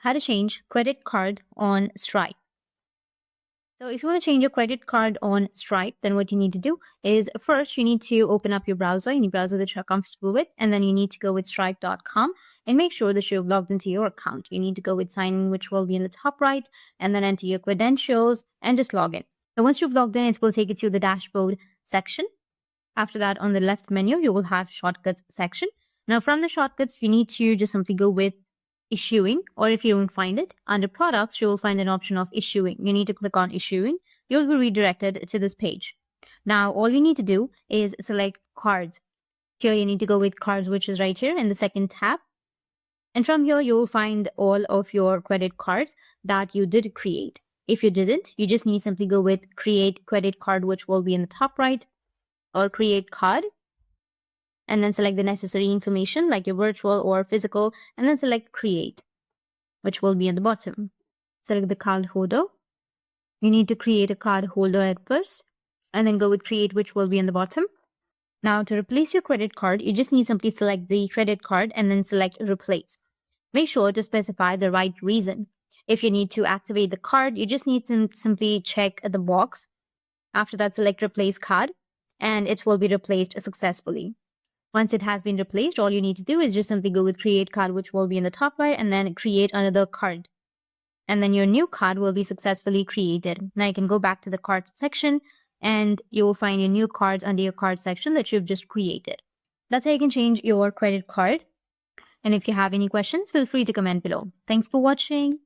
how to change credit card on Stripe. So if you want to change your credit card on Stripe, then what you need to do is first you need to open up your browser, any browser that you're comfortable with, and then you need to go with stripe.com and make sure that you've logged into your account. You need to go with sign in, which will be in the top right, and then enter your credentials and just log in. So once you've logged in, it will take you to the dashboard section. After that, on the left menu, you will have shortcuts section. Now from the shortcuts, you need to just simply go with issuing, or if you don't find it, under products, you will find an option of issuing. You need to click on issuing. You'll be redirected to this page. Now, all you need to do is select cards. Here, you need to go with cards, which is right here in the second tab. And from here, you will find all of your credit cards that you did create. If you didn't, you just need simply go with create credit card, which will be in the top right, or create card, and then select the necessary information like your virtual or physical, and then select create, which will be at the bottom. Select the card holder. You need to create a card holder at first, and then go with create, which will be in the bottom. Now to replace your credit card, you just need simply select the credit card and then select replace. Make sure to specify the right reason. If you need to activate the card, you just need to simply check the box. After that, select replace card, and it will be replaced successfully. Once it has been replaced, all you need to do is just simply go with create card, which will be in the top right, and then create another card. And then your new card will be successfully created. Now you can go back to the cards section and you will find your new cards under your card section that you've just created. That's how you can change your credit card. And if you have any questions, feel free to comment below. Thanks for watching.